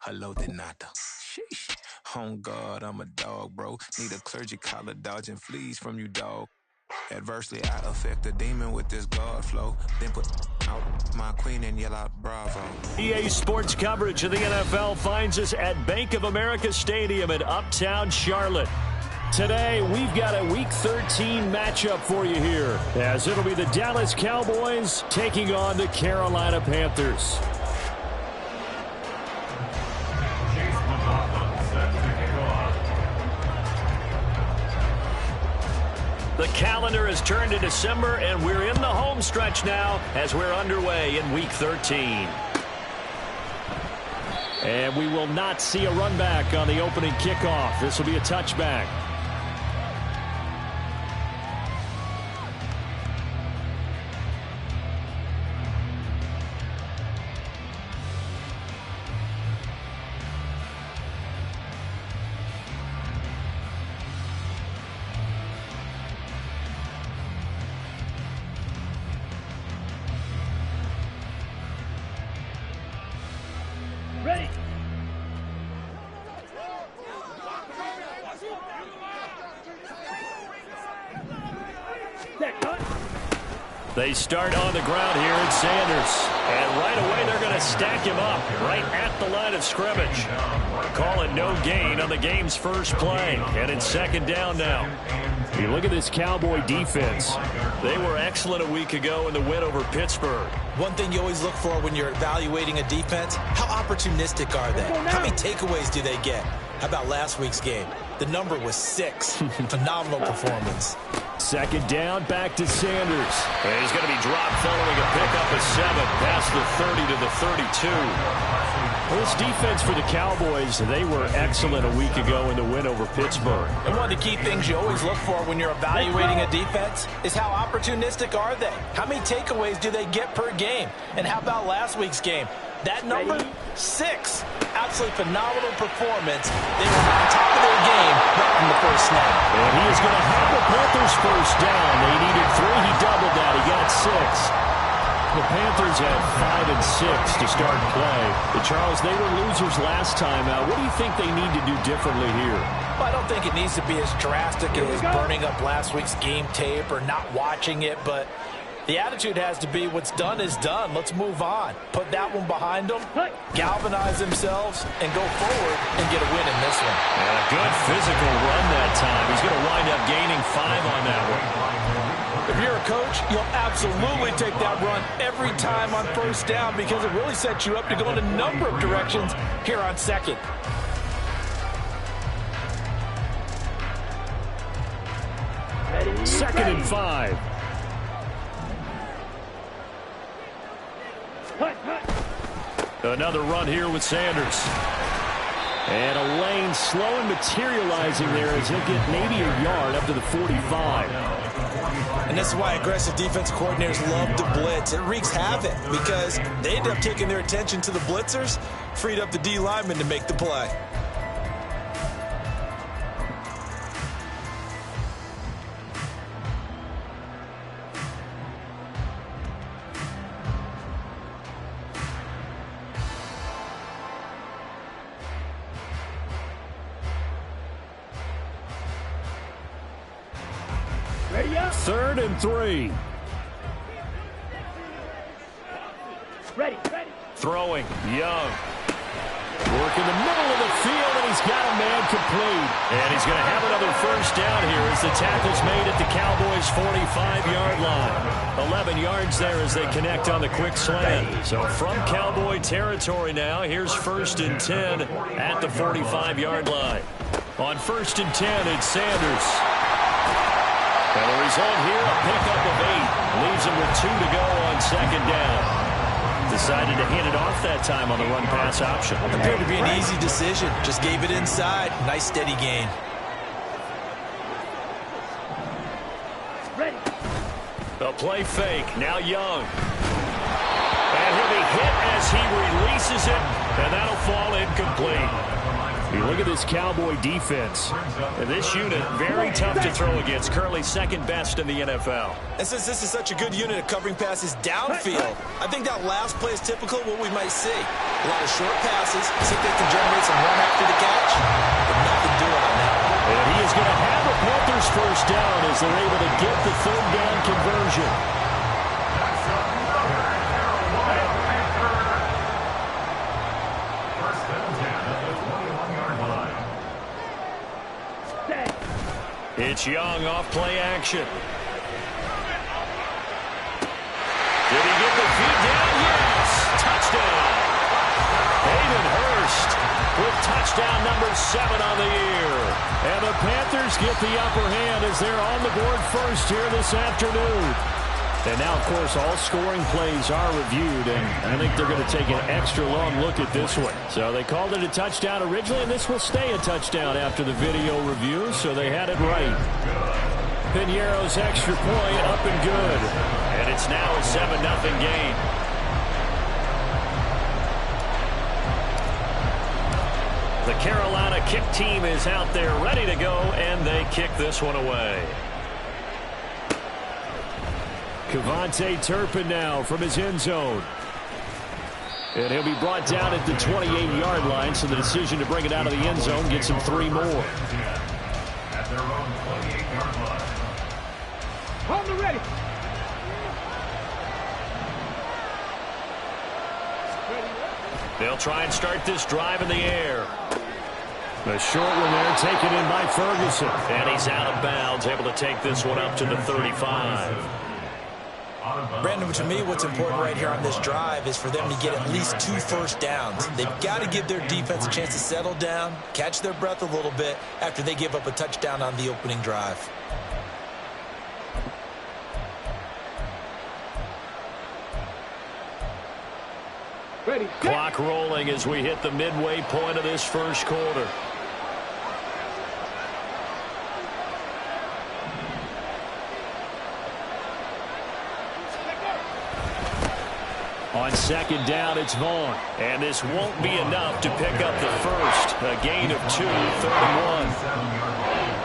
Hello de nada. Sheesh. On God, I'm a dog, bro. Need a clergy collar dodging fleas from you, dog. Adversely, I affect a demon with this God flow. Then put out my queen and yell out bravo. EA Sports coverage of the NFL finds us at Bank of America Stadium in Uptown Charlotte. Today, we've got a Week 13 matchup for you here, as it'll be the Dallas Cowboys taking on the Carolina Panthers. The calendar has turned to December, and we're in the home stretch now as we're underway in Week 13. And we will not see a run back on the opening kickoff. This will be a touchback. Ready. They start on the ground here at Sanders. And right away they're going to stack him up right at the line of scrimmage. Call it no gain on the game's first play. And it's second down now. You look at this Cowboy defense. They were excellent a week ago in the win over Pittsburgh. One thing you always look for when you're evaluating a defense, how opportunistic are they? How many takeaways do they get? How about last week's game? The number was 6. Phenomenal performance. Second down, back to Sanders. And he's going to be dropped following a pickup of 7 past the 30 to the 32. Well, this defense for the Cowboys, they were excellent a week ago in the win over Pittsburgh. And one of the key things you always look for when you're evaluating a defense is how opportunistic are they? How many takeaways do they get per game? And how about last week's game? That number, 6. Absolutely phenomenal performance. They were on top of their game right from the first snap. And he is going to have the Panthers first down. They needed 3. He doubled that. He got 6. The Panthers have 5 and 6 to start play. But Charles, they were losers last time out. What do you think they need to do differently here? Well, I don't think it needs to be as drastic as burning up last week's game tape or not watching it, but the attitude has to be what's done is done. Let's move on. Put that one behind them, galvanize themselves, and go forward and get a win in this one. And a good physical run that time. He's going to wind up gaining 5 on that one. If you're a coach, you'll absolutely take that run every time on first down because it really sets you up to go in a number of directions here on second. Second and 5. Another run here with Sanders. And a lane slowly materializing there as he'll get maybe a yard up to the 45. And this is why aggressive defense coordinators love to blitz. It wreaks havoc because they end up taking their attention to the blitzers, freed up the D lineman to make the play. Third and 3. Ready. Throwing, Young. Work in the middle of the field, and he's got a man complete. And he's going to have another first down here as the tackle's made at the Cowboys' 45-yard line. 11 yards there as they connect on the quick slant. So from Cowboy territory now, here's first and 10 at the 45-yard line. On first and 10, it's Sanders. And the result here, a pickup of 8. Leaves him with 2 to go on second down. Decided to hand it off that time on the run-pass option. Appeared to be an easy decision. Just gave it inside. Nice, steady gain. Ready. A play fake. Now Young. And he'll be hit as he releases it. And that'll fall incomplete. You look at this Cowboy defense. And this unit, very tough to throw against. Currently second best in the NFL. And since this is such a good unit of covering passes downfield, I think that last play is typical of what we might see. A lot of short passes. See if they can generate some run after the catch. But nothing doing on that one. And he is going to have the Panthers first down as they're able to get the third down conversion. It's Young off play action. Did he get the feed down? Yes! Touchdown! Hayden Hurst with touchdown number 7 on the year. And the Panthers get the upper hand as they're on the board first here this afternoon. And now, of course, all scoring plays are reviewed, and I think they're going to take an extra long look at this one. So they called it a touchdown originally, and this will stay a touchdown after the video review, so they had it right. Piñeiro's extra point up and good. And it's now a 7-0 game. The Carolina kick team is out there ready to go, and they kick this one away. Kevontae Turpin now from his end zone. And he'll be brought down at the 28-yard line, so the decision to bring it out of the end zone gets him 3 more. At their own 28-yard line. Hold them ready. They'll try and start this drive in the air. The short one there taken in by Ferguson. And he's out of bounds, able to take this one up to the 35. Brandon, to me, what's important right here on this drive is for them to get at least 2 first downs. They've got to give their defense a chance to settle down, catch their breath a little bit after they give up a touchdown on the opening drive. Ready. Clock rolling as we hit the midway point of this first quarter. On second down, it's Vaughn. And this won't be enough to pick up the first. A gain of 2, 31.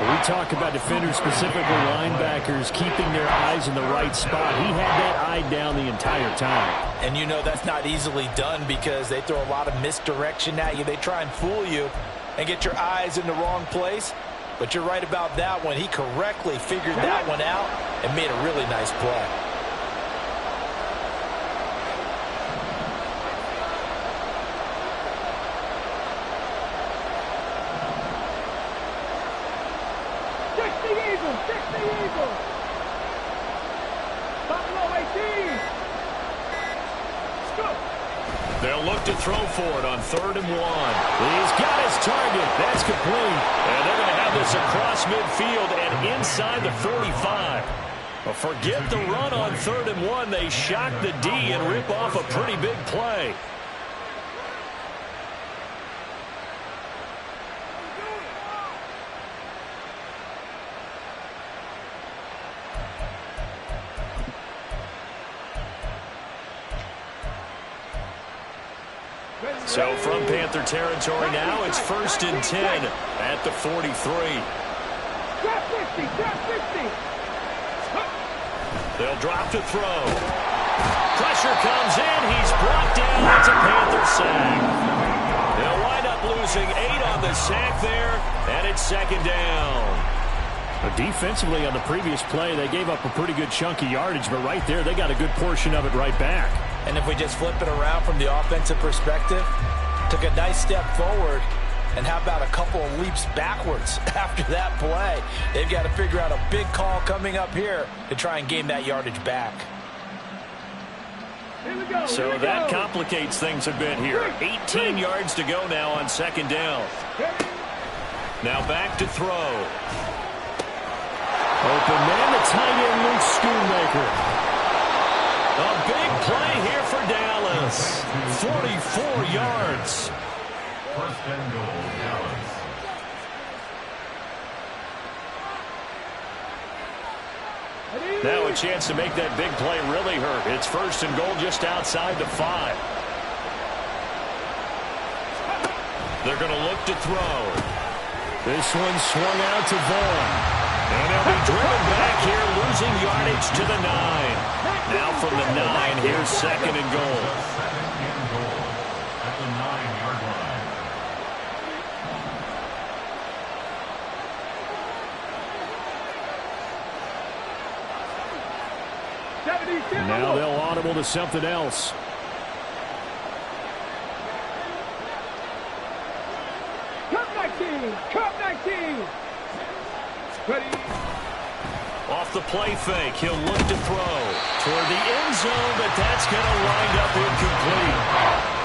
We talk about defenders, specifically linebackers, keeping their eyes in the right spot. He had that eye down the entire time. And you know that's not easily done because they throw a lot of misdirection at you. They try and fool you and get your eyes in the wrong place. But you're right about that one. He correctly figured that one out and made a really nice play. They'll look to throw for it on 3rd and 1. He's got his target. That's complete. And they're going to have this across midfield and inside the 45. But forget the run on 3rd and 1. They shock the D and rip off a pretty big play. So from Panther territory now, it's 1st and 10 at the 43. Drop 50, drop 50. They'll drop to throw. Pressure comes in. He's brought down. It's a Panther sack. They'll wind up losing 8 on the sack there, and it's 2nd down. Defensively on the previous play, they gave up a pretty good chunk of yardage, but right there, they got a good portion of it right back. And if we just flip it around from the offensive perspective, took a nice step forward, and how about a couple of leaps backwards after that play? They've got to figure out a big call coming up here to try and gain that yardage back. So that complicates things a bit here. 18 yards to go now on 2nd down. Now back to throw. Open man, the tight end, Luke Schoonmaker. A big play here for Dallas. 44 yards. 1st and goal, Dallas. Now a chance to make that big play really hurt. It's 1st and goal just outside the 5. They're going to look to throw. This one swung out to Vaughn. And they'll be driven back here, losing yardage to the 9. Now from the 9, here's second and goal. Second and goal at the 9-yard line. Now they'll audible to something else. Cup 19. Ready. Off the play fake, he'll look to throw toward the end zone, but that's going to wind up incomplete.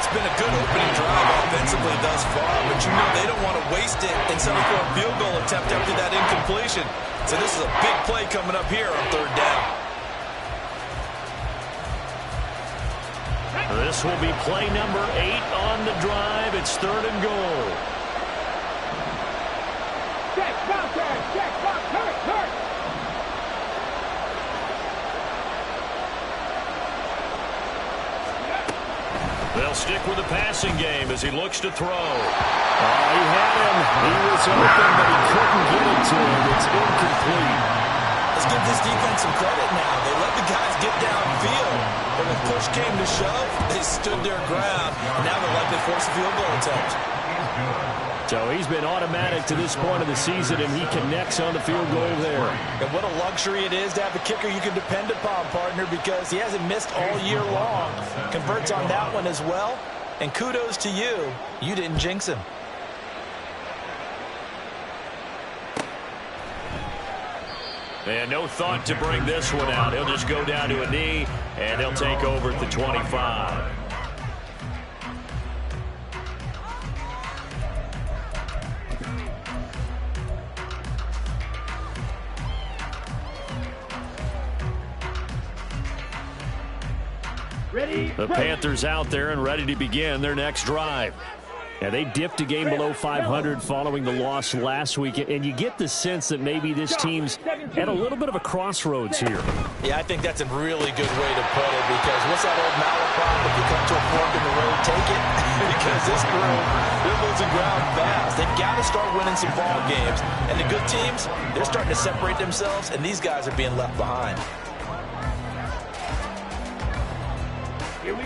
It's been a good opening drive offensively thus far, but you know they don't want to waste it and settle for a field goal attempt after that incompletion. So this is a big play coming up here on third down. This will be play number 8 on the drive. It's third and goal. They'll stick with the passing game as he looks to throw. He had him. He was open, but he couldn't get it to him. It's incomplete. Let's give this defense some credit now. They let the guys get downfield. But when push came to shove, they stood their ground. And now they're likely to force a field goal attempt. So he's been automatic to this point of the season, and he connects on the field goal there. And what a luxury it is to have a kicker you can depend upon, partner, because he hasn't missed all year long. Converts on that one as well. And kudos to you. You didn't jinx him. And no thought to bring this one out. He'll just go down to a knee, and he'll take over at the 25. The Panthers out there and ready to begin their next drive. And they dipped a game below 500 following the loss last week. And you get the sense that maybe this team's at a little bit of a crossroads here. Yeah, I think that's a really good way to put it, because what's that old malaprop? If you come to a fork in the road, take it. Because this group, they're losing ground fast. They've got to start winning some ball games. And the good teams, they're starting to separate themselves, and these guys are being left behind.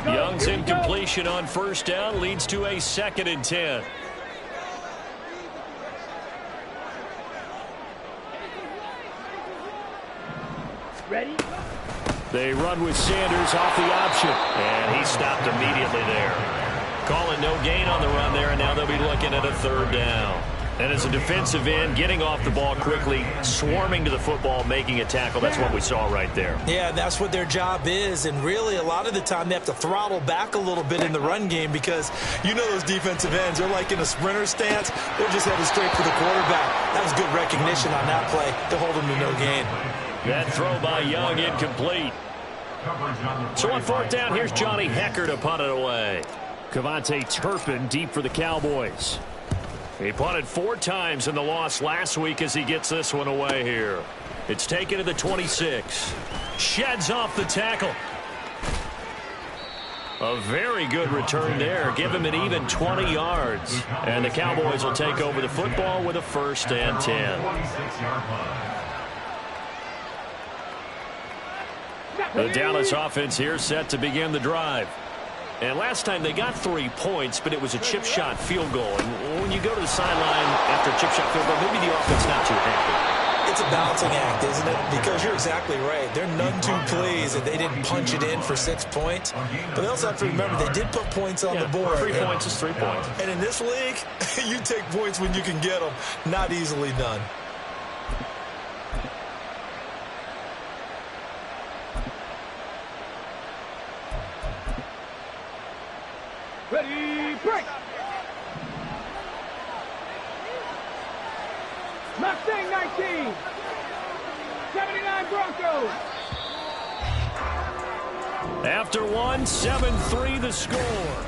Young's incompletion on first down leads to a 2nd and 10. Ready? They run with Sanders off the option, and he stopped immediately there. Calling no gain on the run there, and now they'll be looking at a third down. And as a defensive end, getting off the ball quickly, swarming to the football, making a tackle, that's what we saw right there. Yeah, that's what their job is, and really a lot of the time they have to throttle back a little bit in the run game, because you know those defensive ends, they're like in a sprinter stance. They're just headed straight for the quarterback. That was good recognition on that play to hold them to no gain. That throw by Young incomplete. So on fourth down, here's Johnny Hecker to punt it away. Cavante Turpin deep for the Cowboys. He punted 4 times in the loss last week as he gets this one away here. It's taken to the 26. Sheds off the tackle. A very good return there. Give him an even 20 yards. And the Cowboys will take over the football with a 1st and 10. The Dallas offense here set to begin the drive. And last time they got 3 points, but it was a chip shot field goal. And when you go to the sideline after a chip shot field goal, maybe the offense not too happy. It's a balancing act, isn't it? Because you're exactly right. They're none too pleased that they didn't punch it in for 6 points. But they also have to remember they did put points on the board. 3 points is 3 points. And in this league, you take points when you can get them. Not easily done. Ready, break! Mustang 19! 79 Broncos! After one, 7-3 the score.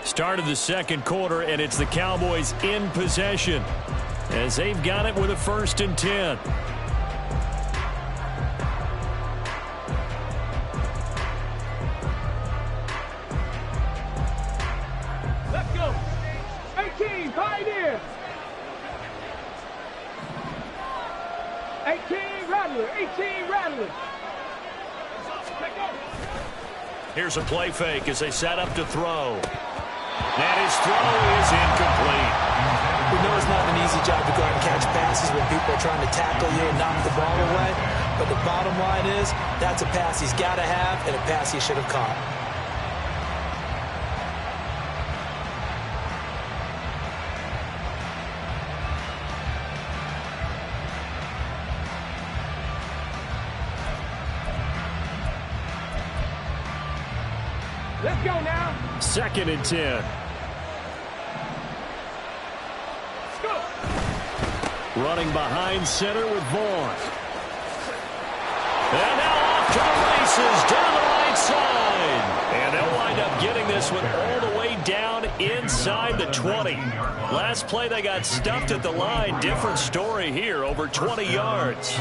Start of the second quarter, and it's the Cowboys in possession as they've got it with a 1st and 10. 18 Rattler. 18 Rattler. Here's a play fake as they set up to throw. And his throw is incomplete. We know it's not an easy job to go out and catch passes when people are trying to tackle you and knock the ball away. But the bottom line is, that's a pass he's got to have and a pass he should have caught. Let's go now. 2nd and 10. Go. Running behind center with Vaughn. And now off to the races down the right side. And they'll wind up getting this one all the way down inside the 20. Last play they got stuffed at the line. Different story here, over 20 yards.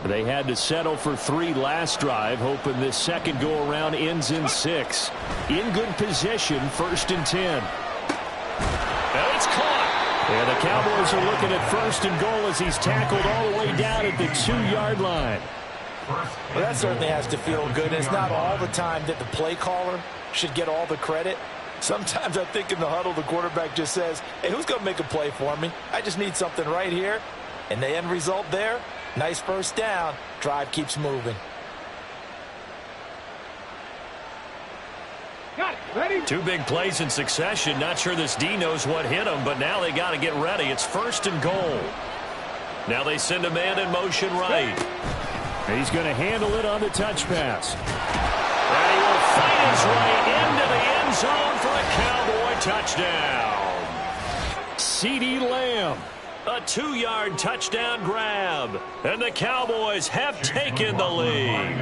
They had to settle for 3 last drive, hoping this second go-around ends in 6. In good position, 1st and 10. And it's caught. And the Cowboys are looking at 1st and goal as he's tackled all the way down at the 2-yard line. Well, that certainly has to feel good. It's not all the time that the play caller should get all the credit. Sometimes I think in the huddle, the quarterback just says, hey, who's going to make a play for me? I just need something right here. And the end result there, nice first down. Drive keeps moving. Got it. Ready? 2 big plays in succession. Not sure this D knows what hit him, but now they got to get ready. It's 1st and goal. Now they send a man in motion right. He's going to handle it on the touch pass. And he will fight his way into the end zone for a Cowboy touchdown. CeeDee Lamb. A 2-yard touchdown grab. And the Cowboys have taken the lead.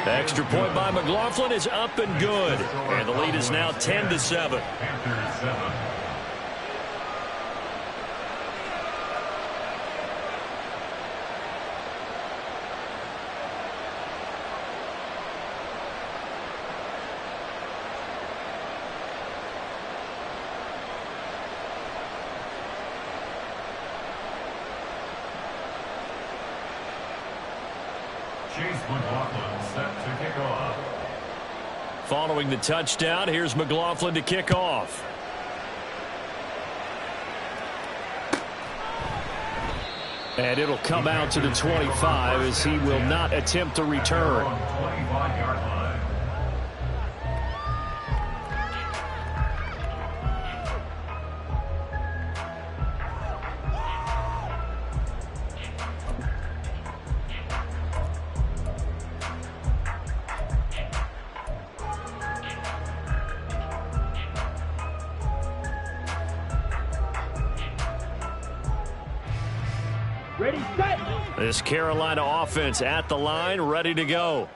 Extra point by McLaughlin is up and good. And the lead is now 10-7. Following the touchdown, here's McLaughlin to kick off. And it'll come out to the 25 as he will not attempt to return. Ready, set. This Carolina offense at the line, ready to go.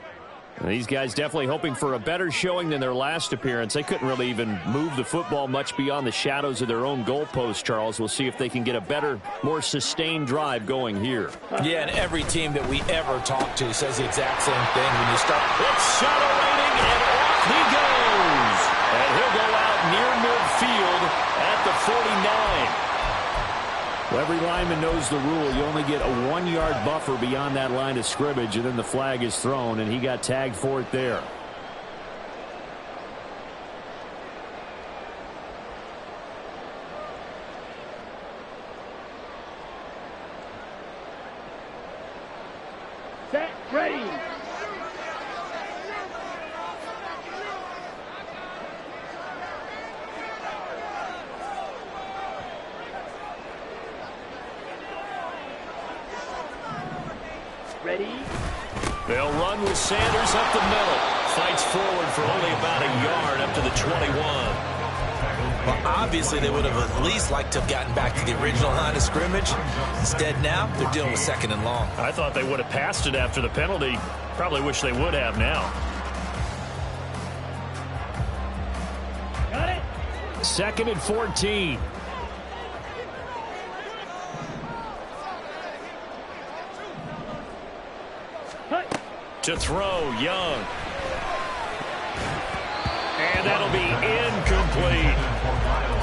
And these guys definitely hoping for a better showing than their last appearance. They couldn't really even move the football much beyond the shadows of their own goalpost, Charles. We'll see if they can get a better, more sustained drive going here. Yeah, and every team that we ever talk to says the exact same thing. When you start accelerating, and off he goes. And he'll go out near midfield at the 49. Well, every lineman knows the rule. You only get a 1-yard buffer beyond that line of scrimmage, and then the flag is thrown, and he got tagged for it there. Set. Ready. Ready? They'll run with Sanders up the middle. Fights forward for only about a yard up to the 21. Well, obviously they would have at least liked to have gotten back to the original line of scrimmage. Instead now, they're dealing with 2nd and long. I thought they would have passed it after the penalty. Probably wish they would have now. Got it. 2nd and 14. To throw, Young. And that'll be incomplete.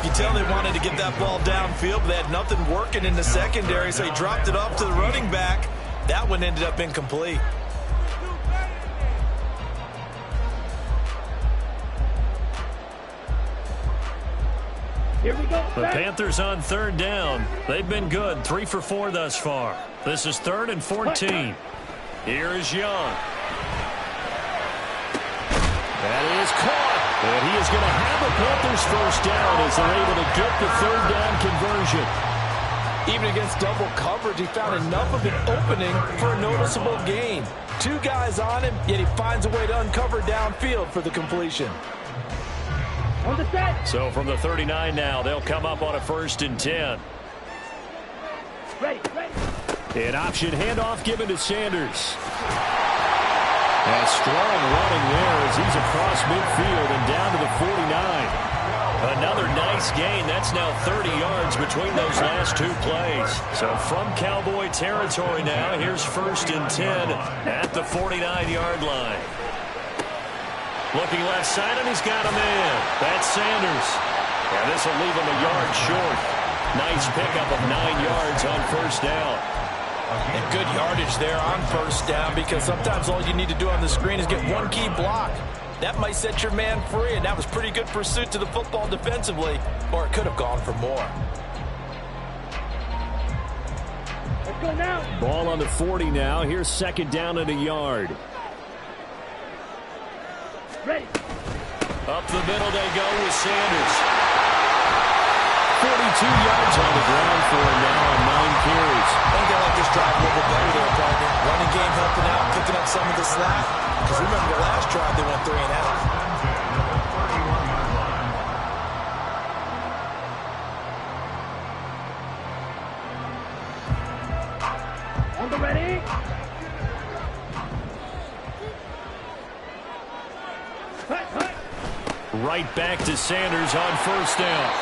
You tell they wanted to get that ball downfield, but they had nothing working in the secondary, so he dropped it off to the running back. That one ended up incomplete. Here we go. The Panthers on third down. They've been good, 3 for 4 thus far. This is 3rd and 14. Here is Young. That is caught. And he is going to have a Panthers first down as they're able to get the third down conversion. Even against double coverage, he found enough of an opening for a noticeable gain. 2 guys on him, yet he finds a way to uncover downfield for the completion. On the set. So from the 39 now, they'll come up on a 1st and 10. Ready. An option handoff given to Sanders. And strong running there as he's across midfield and down to the 49. Another nice gain. That's now 30 yards between those last 2 plays. So from Cowboy territory now, here's 1st and 10 at the 49-yard line. Looking left side, and he's got a man. That's Sanders. And this will leave him a yard short. Nice pickup of 9 yards on 1st down. And good yardage there on 1st down, because sometimes all you need to do on the screen is get one key block. That might set your man free, and that was pretty good pursuit to the football defensively, or it could have gone for more. Let's go now. Ball on the 40 now. Here's 2nd down and a yard. Ready. Up the middle they go with Sanders. 42 yards on the ground for him now on 9 carries. I think they like this drive a little bit better there, partner. Running game helping out, picking up some of the slack. Because remember, the last drive they went 3 and out. On the ready. Right back to Sanders on 1st down.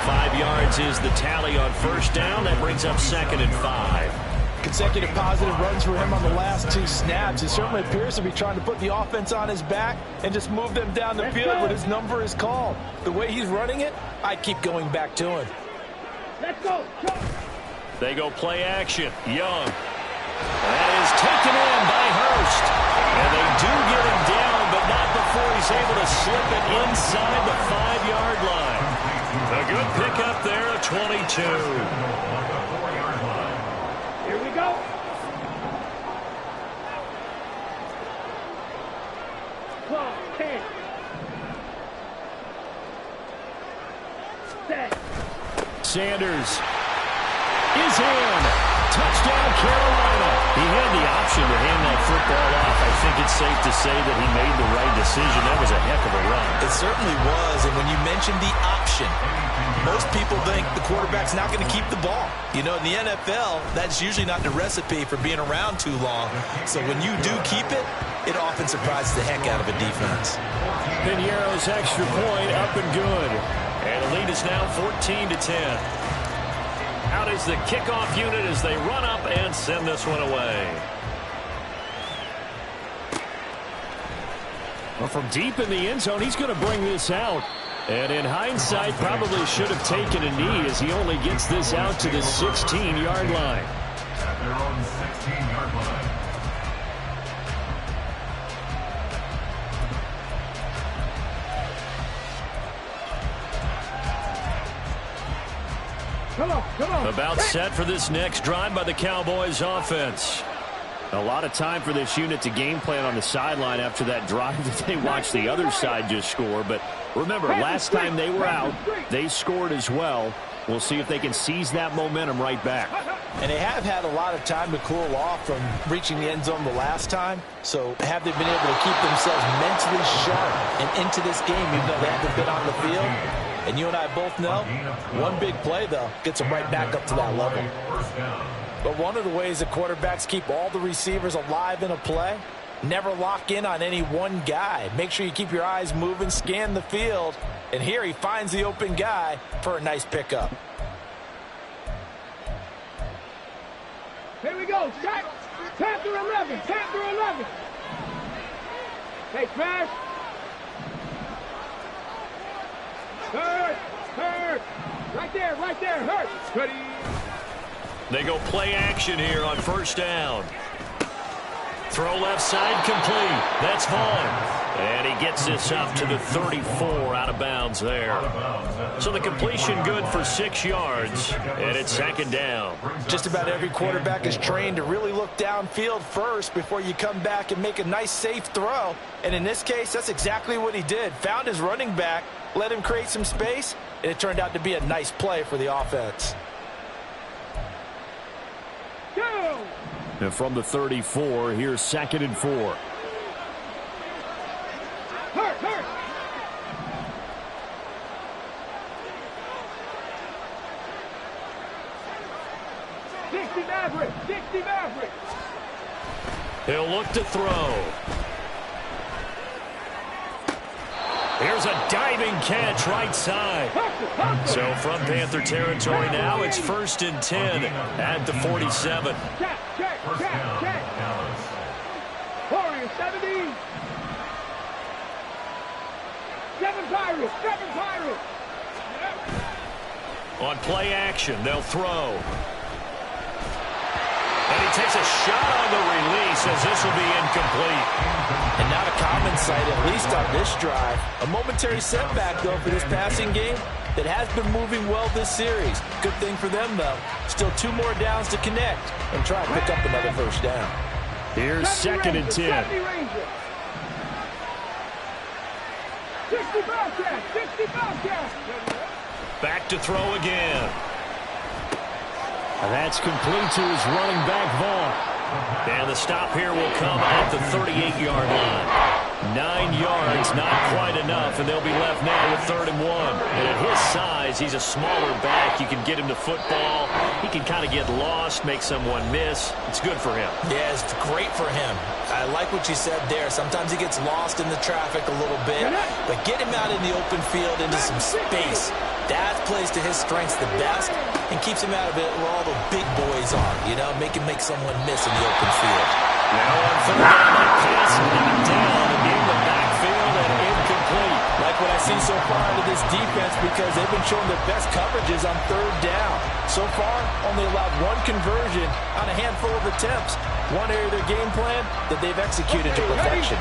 5 yards is the tally on 1st down. That brings up 2nd and 5. Consecutive positive runs for him on the last 2 snaps. He certainly appears to be trying to put the offense on his back and just move them down the field when his number is called. The way he's running it, I'd keep going back to him. Let's go. They go play action. Young. That is taken in by Hurst. And they do get him down, but not before he's able to slip it inside the 5-yard line. A good pickup there at 22. Here we go. Well, 10. Set. Sanders is in. Touchdown, Carolina. He had the option to hand that football off. I think it's safe to say that he made the right decision. That was a heck of a run. It certainly was, and when you mentioned the option, most people think the quarterback's not going to keep the ball. You know, in the NFL, that's usually not the recipe for being around too long. So when you do keep it, it often surprises the heck out of a defense. Pinheiro's extra point up and good. And the lead is now 14-10. Out is the kickoff unit as they run up and send this one away. Well, from deep in the end zone, he's going to bring this out. And in hindsight, probably should have taken a knee as he only gets this out to the 16-yard line. At their own 16-yard line. Come on. About set for this next drive by the Cowboys offense. A lot of time for this unit to game plan on the sideline after that drive that they watched the other side just score. But remember, last time they were out, they scored as well. We'll see if they can seize that momentum right back. And they have had a lot of time to cool off from reaching the end zone the last time. So have they been able to keep themselves mentally sharp and into this game even though they haven't been on the field? And you and I both know, one big play, though, gets them right back up to that level. But one of the ways that quarterbacks keep all the receivers alive in a play, never lock in on any one guy. Make sure you keep your eyes moving, scan the field. And here he finds the open guy for a nice pickup. Here we go. Shot. Panther 11. Panther 11. Hey, Crash. Hurt. Hurt. Right there. Hurt. Ready. They go play action here on first down. Throw left side complete. That's Vaughn. And he gets this up to the 34 out of bounds there. So the completion good for 6 yards, and it's second down. Just about every quarterback is trained to really look downfield first before you come back and make a nice, safe throw. And in this case, that's exactly what he did. Found his running back, let him create some space, and it turned out to be a nice play for the offense. Go! And from the 34, here's 2nd and 4. Hurt. 60 Maverick. He'll look to throw. Here's a diving catch right side. So from Panther territory now, it's 1st and 10 at the 47. Check. Warriors 70. 7 Pirates. On play action, they'll throw. And he takes a shot on the release as this will be incomplete. And not a common sight, at least on this drive. A momentary setback, though, for this passing game that has been moving well this series. Good thing for them, though. Still 2 more downs to connect and try and pick up another first down. Here's 2nd and 10. 60 Bobcats. Back to throw again. And that's complete to his running back, Vaughn. And the stop here will come at the 38-yard line. 9 yards, not quite enough, and they'll be left now with 3rd and 1. And at his size, he's a smaller back. You can get him to football. He can kind of get lost, make someone miss. It's good for him. Yeah, it's great for him. I like what you said there. Sometimes he gets lost in the traffic a little bit, but get him out in the open field into some space. That plays to his strengths the best and keeps him out of it where all the big boys are, make him make someone miss in the open field. Now on 3rd down, that pass knocked down and in the backfield and incomplete. Like what I see so far out of this defense because they've been showing their best coverages on 3rd down. So far, only allowed 1 conversion on a handful of attempts. One area of their game plan that they've executed to perfection.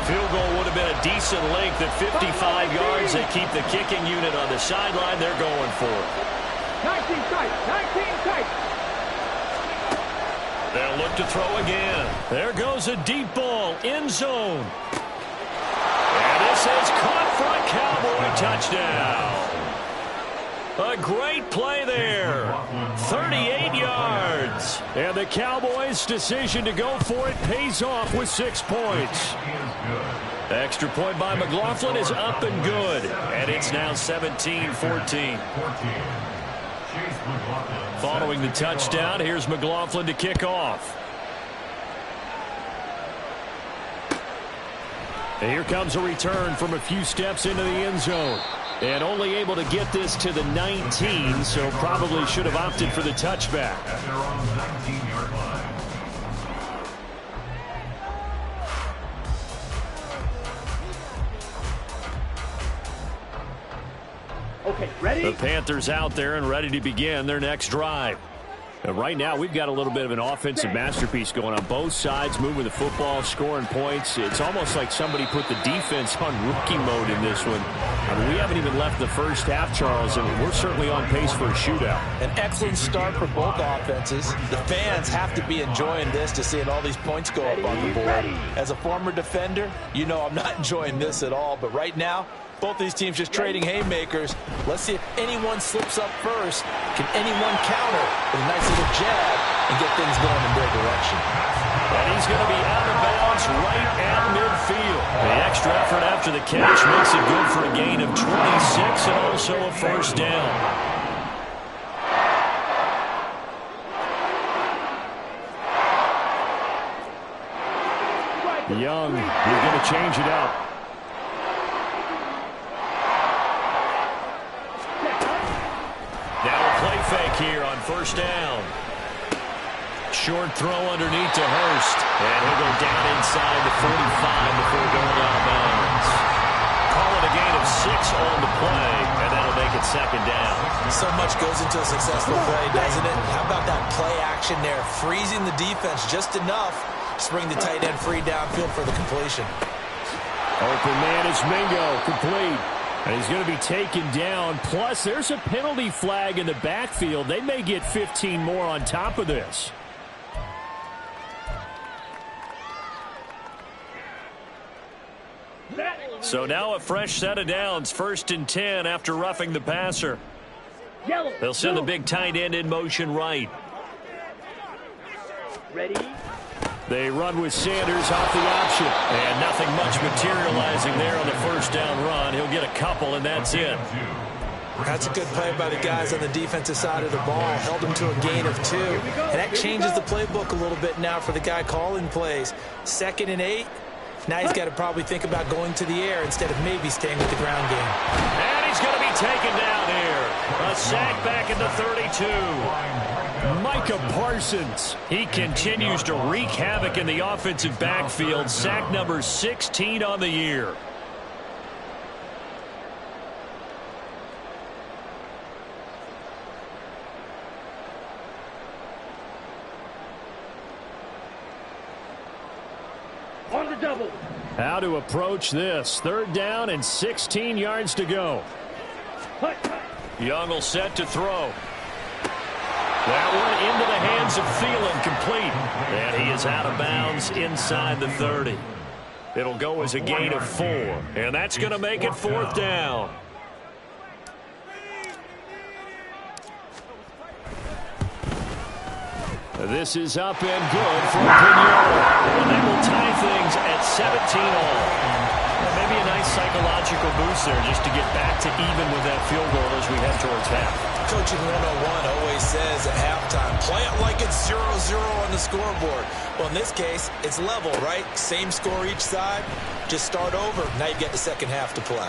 Field goal would have been a decent length at 55 yards. They keep the kicking unit on the sideline. They're going for it. 19 tight. They'll look to throw again. There goes a deep ball, end zone. And this is caught for a Cowboy touchdown. A great play there. 38 yards. And the Cowboys' decision to go for it pays off with 6 points. Extra point by McLaughlin is up and good. And it's now 17-14. Following the touchdown, here's McLaughlin to kick off. And here comes a return from a few steps into the end zone. And only able to get this to the 19, so probably should have opted for the touchback. At their own 19-yard line. Okay, ready? The Panthers out there and ready to begin their next drive. Right now, we've got a little bit of an offensive masterpiece going on both sides, moving the football, scoring points. It's almost like somebody put the defense on rookie mode in this one. I mean, we haven't even left the first half, Charles, and we're certainly on pace for a shootout. An excellent start for both offenses. The fans have to be enjoying this to seeing all these points go up on the board. As a former defender, I'm not enjoying this at all, but right now, both these teams just trading haymakers. Let's see if anyone slips up first. Can anyone counter with a nice little jab and get things going in their direction? And he's going to be out of bounds right at midfield. The extra effort after the catch makes it good for a gain of 26 and also a first down. Young, he's going to change it up. Now a play fake here on first down. Short throw underneath to Hurst. And he'll go down inside the 45 before going out of bounds. Call it a gain of 6 on the play, and that'll make it second down. So much goes into a successful play, doesn't it? How about that play action there? Freezing the defense just enough to bring the tight end free downfield for the completion. Open man is Mingo, complete. And he's going to be taken down. Plus, there's a penalty flag in the backfield. They may get 15 more on top of this. So now a fresh set of downs. 1st and 10 after roughing the passer. They'll send the big tight end in motion right. Ready? They run with Sanders off the option. And nothing much materializing there on the first down run. He'll get a couple, and that's it. That's a good play by the guys on the defensive side of the ball. Held them to a gain of 2. And that changes the playbook a little bit now for the guy calling plays. 2nd and 8. Now he's got to probably think about going to the air instead of maybe staying with the ground game. And he's going to be taken down here. A sack back at the 32. Micah Parsons. He continues to wreak havoc in the offensive backfield. Sack number 16 on the year. On the double. How to approach this. 3rd down and 16 yards to go. Young will set to throw. That one into the hands of Thielen, complete. And he is out of bounds inside the 30. It'll go as a gain of 4. And that's going to make it 4th down. This is up and good from Pignolo. And they will tie things at 17 all. Maybe a nice psychological boost there just to get back to even with that field goal as we head towards half. Coaching 101 always says at halftime, play it like it's 0-0 on the scoreboard. Well, in this case, it's level, right? Same score each side. Just start over. Now you get the second half to play.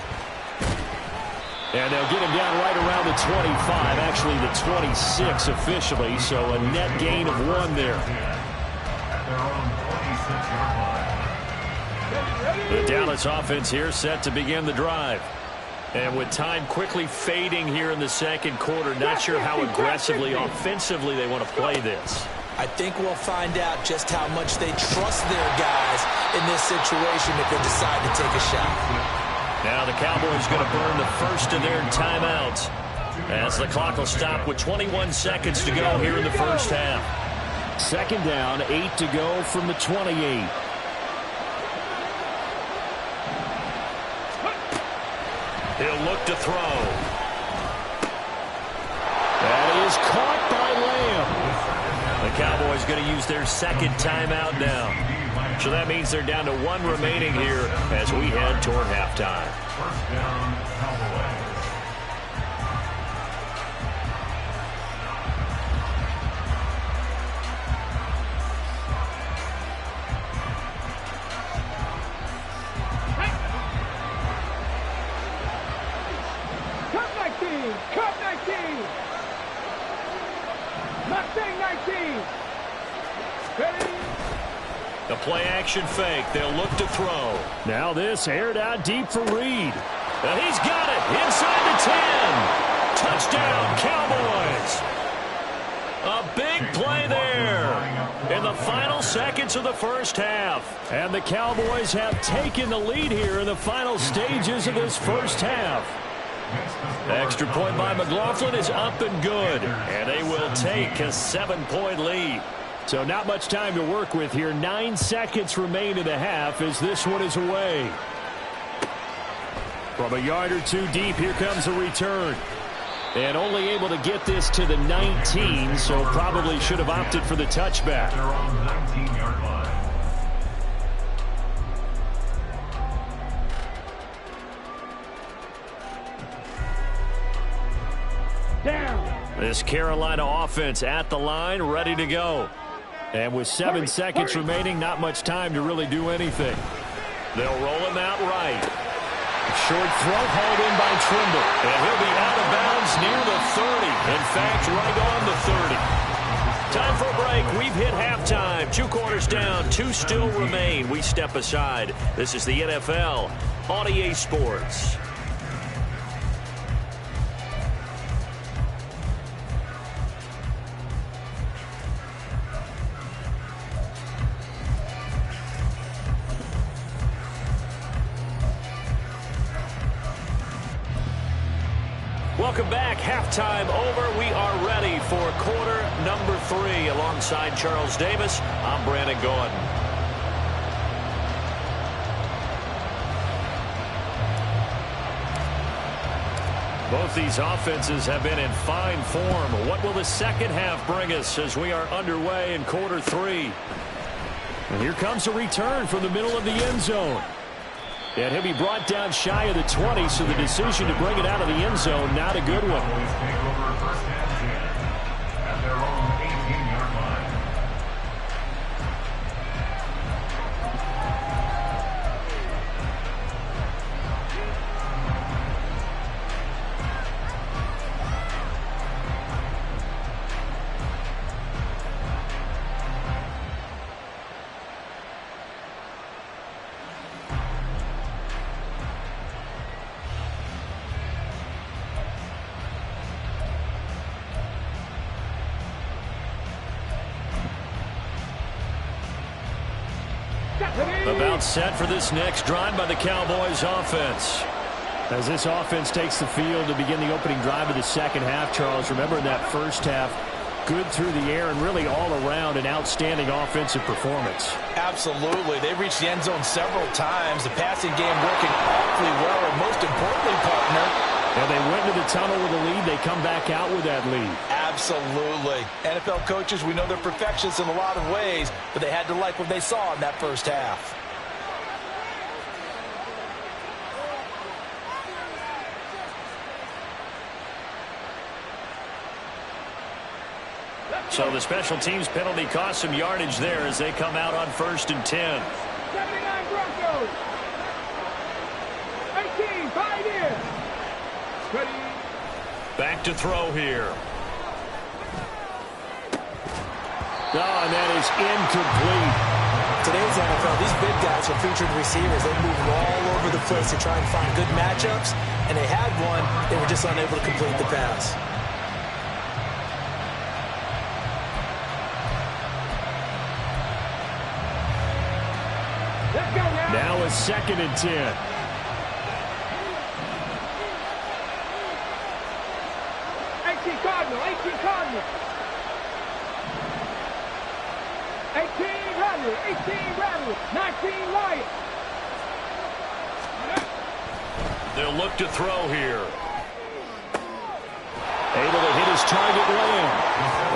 And they'll get him down right around the 25, actually the 26 officially, so a net gain of 1 there. The Dallas offense here set to begin the drive. And with time quickly fading here in the second quarter, not sure how aggressively, offensively they want to play this. I think we'll find out just how much they trust their guys in this situation if they decide to take a shot. Now the Cowboys going to burn the first of their timeouts as the clock will stop with 21 seconds to go here in the first half. 2nd down, 8 to go from the 28. He'll look to throw. That is caught by Lamb. The Cowboys going to use their 2nd timeout now. So that means they're down to 1 remaining here as we head toward halftime. 1st down, Cowboys. Cup 19! Cup 19! Mustang 19! Ready? The play action fake. They'll look to throw. Now this aired out deep for Reed. And he's got it inside the 10. Touchdown, Cowboys. A big play there in the final seconds of the first half. And the Cowboys have taken the lead here in the final stages of this first half. Extra point by McLaughlin is up and good. And they will take a 7-point lead. So not much time to work with here. 9 seconds remain in the half as this one is away. From a yard or 2 deep, here comes a return. And only able to get this to the 19, so probably should have opted for the touchback. They're on the 19-yard line. Down. This Carolina offense at the line, ready to go. And with 7 seconds remaining, not much time to really do anything. They'll roll him out right. Short throw hauled in by Trimble. And he'll be out of bounds near the 30. In fact, right on the 30. Time for a break. We've hit halftime. 2 quarters down. 2 still remain. We step aside. This is the NFL on EA Sports. Welcome back. Halftime over. We are ready for quarter number 3. Alongside Charles Davis, I'm Brandon Gordon. Both these offenses have been in fine form. What will the second half bring us as we are underway in quarter 3? And here comes a return from the middle of the end zone. And he'll be brought down shy of the 20, so the decision to bring it out of the end zone, not a good one. Cowboys take over first and 10 at their own 18-yard line. About set for this next drive by the Cowboys offense. As this offense takes the field to begin the opening drive of the second half, Charles, remember in that first half, good through the air and really all around an outstanding offensive performance. Absolutely. They reached the end zone several times. The passing game working awfully well, and most importantly, partner, and they went into the tunnel with a lead. They come back out with that lead. Absolutely. NFL coaches, we know they're perfectionists in a lot of ways, but they had to like what they saw in that first half. So the special teams penalty cost some yardage there as they come out on 1st and 10. 79 Broncos. 18, 5 in. Ready. Back to throw here. Oh, and that is incomplete. Today's NFL, these big guys are featured receivers. They move all over the place to try and find good matchups, and they had one. They were just unable to complete the pass. Let's go now. Now a 2nd and 10. 18 Cardinal, 18 Cardinal. 18 Rattler, 18 Rattler, 19 Lion. They'll look to throw here. Able to hit his target well.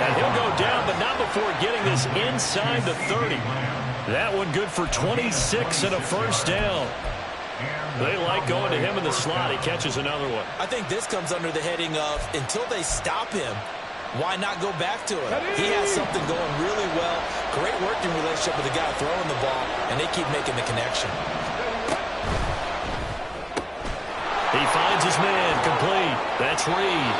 And he'll go down, but not before getting this inside the 30. That one good for 26 and a first down. They like going to him in the slot. He catches another one. I think this comes under the heading of until they stop him, why not go back to it? He has something going really well. Great working relationship with the guy throwing the ball, and they keep making the connection. He finds his man complete. That's Reed.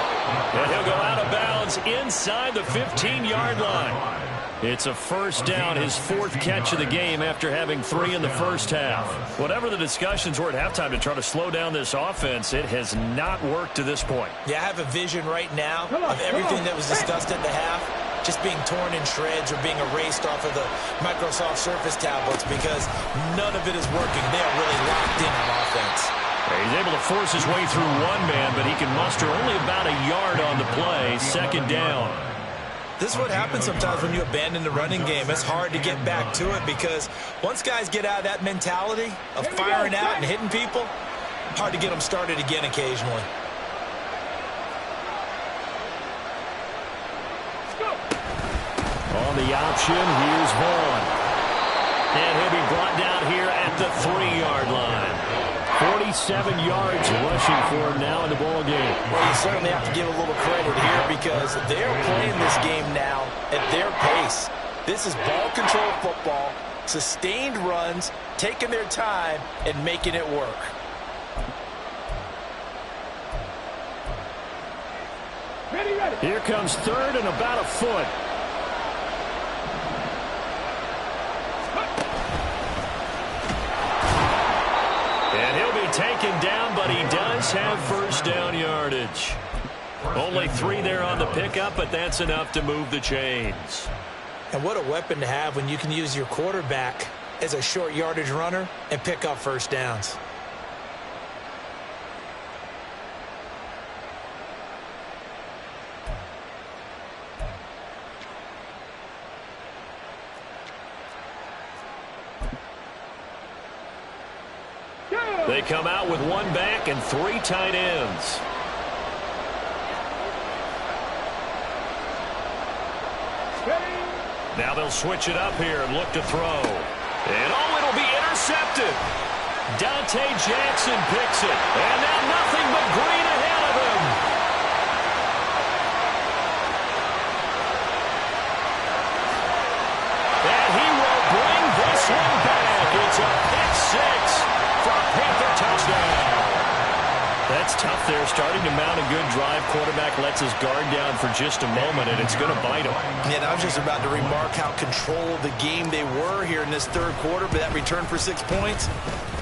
And he'll go out of bounds inside the 15-yard line. It's a first down, his 4th catch of the game after having 3 in the first half. Whatever the discussions were at halftime to try to slow down this offense, it has not worked to this point. Yeah, I have a vision right now of everything that was discussed at the half just being torn in shreds or being erased off of the Microsoft Surface tablets because none of it is working. They are really locked in on offense. He's able to force his way through one man, but he can muster only about a yard on the play. 2nd down. This is what happens sometimes when you abandon the running game. It's hard to get back to it because once guys get out of that mentality of firing out and hitting people, hard to get them started again occasionally. On the option, here's Vaughn. And he'll be brought down here at the 3-yard line. 47 yards rushing for him now in the ball game. Well, you certainly have to give a little credit here because they're playing this game now at their pace. This is ball control football, sustained runs, taking their time, and making it work. Ready, ready. Here comes 3rd and about a foot. Cowboys have first down yardage. Only 3 there on the pickup, but that's enough to move the chains. And what a weapon to have when you can use your quarterback as a short yardage runner and pick up first downs. They come out with 1 back and 3 tight ends. Now they'll switch it up here and look to throw. And it'll be intercepted. Dante Jackson picks it. And now nothing but green ahead of him. And he will bring this one back. It's a pick 6 for a Panther touchdown. That's tough there, starting to mount a good drive. Quarterback lets his guard down for just a moment, and it's going to bite him. Yeah, I was just about to remark how control of the game they were here in this third quarter, but that return for 6 points,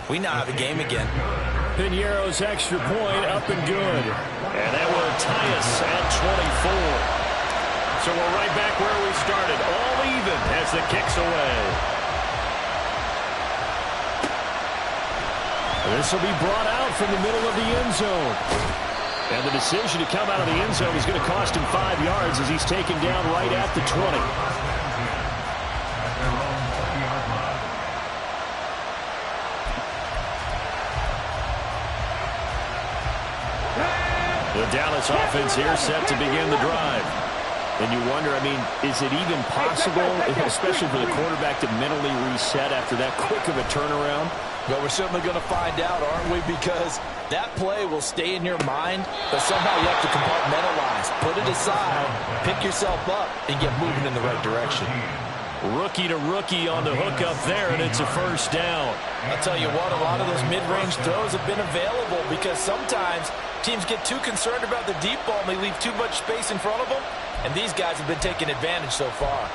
we now have a game again. Piñeiro's extra point up and good. And that will tie us at 24. So we're right back where we started, all even as the kick's away. This will be brought out from the middle of the end zone. And the decision to come out of the end zone is going to cost him 5 yards as he's taken down right at the 20. The Dallas offense here set to begin the drive. And you wonder, I mean, is it even possible, especially for the quarterback, to mentally reset after that quick of a turnaround? Well, we're certainly going to find out, aren't we? Because that play will stay in your mind, but somehow you have to compartmentalize. Put it aside, pick yourself up, and get moving in the right direction. Rookie to rookie on the hook up there, and it's a first down. I'll tell you what, a lot of those mid-range throws have been available because sometimes teams get too concerned about the deep ball and they leave too much space in front of them, and these guys have been taking advantage so far.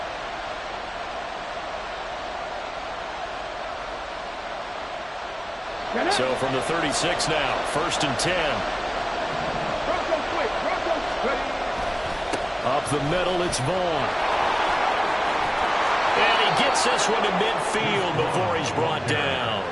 So from the 36 now, 1st and 10. Up the middle, it's Vaughn. And he gets this one to midfield before he's brought down.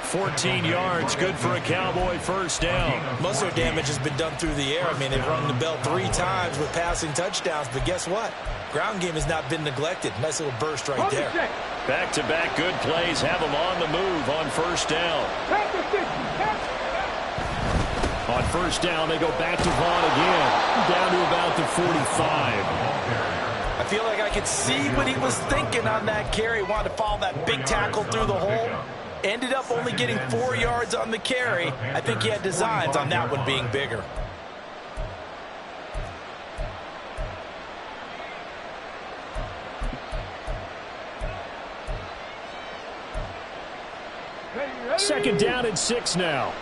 14 yards, good for a Cowboy first down. Most of their damage has been done through the air. I mean, they've rung the bell 3 times with passing touchdowns, but guess what? Ground game has not been neglected. Nice little burst right there. Back-to-back good plays have them on the move on first down. On first down, they go back to Vaughn again, down to about the 45. I feel like I could see what he was thinking on that carry. Wanted to follow that big tackle through the hole. Ended up only getting 4 yards on the carry. I think he had designs on that one being bigger. Second down and 6 now.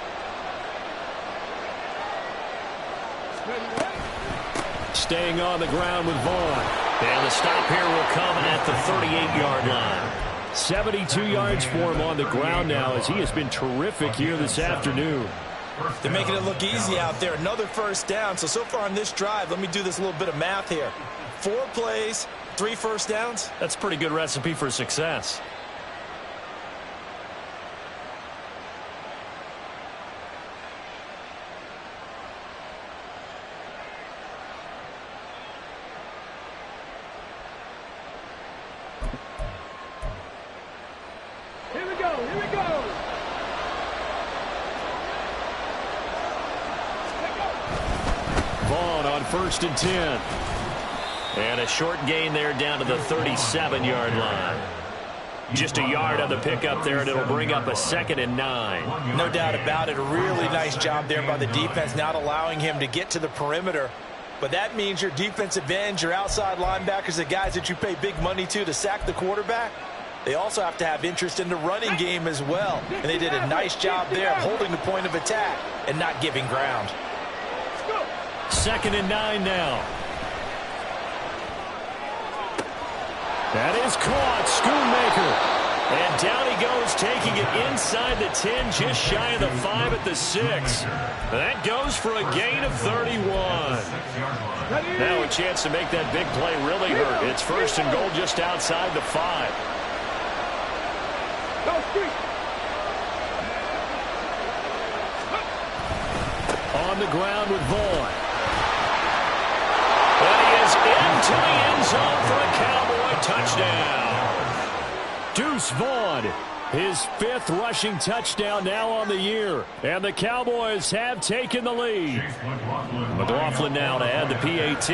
Staying on the ground with Vaughn. And the stop here will come at the 38-yard line. 72 yards for him on the ground now as he has been terrific here this afternoon. They're making it look easy out there. Another first down. So far on this drive, let me do this little bit of math here. 4 plays, 3 first downs. That's a pretty good recipe for success. Here we go. Vaughn on 1st and 10. And a short gain there down to the 37-yard line. Just a yard on the pickup there, and it'll bring up a 2nd and 9. No doubt about it. A really nice job there by the defense, not allowing him to get to the perimeter. But that means your defensive ends, your outside linebackers, the guys that you pay big money to sack the quarterback, they also have to have interest in the running game as well. And they did a nice job there of holding the point of attack and not giving ground. 2nd and 9 now. That is caught. Schoonmaker. And down he goes, taking it inside the 10, just shy of the 5 at the 6. That goes for a gain of 31. Now a chance to make that big play really hurt. It's first and goal just outside the 5. On the ground with Vaughn. And he is into the end zone for a Cowboy touchdown. Deuce Vaughn, his 5th rushing touchdown now on the year. And the Cowboys have taken the lead. McLaughlin now to add the PAT.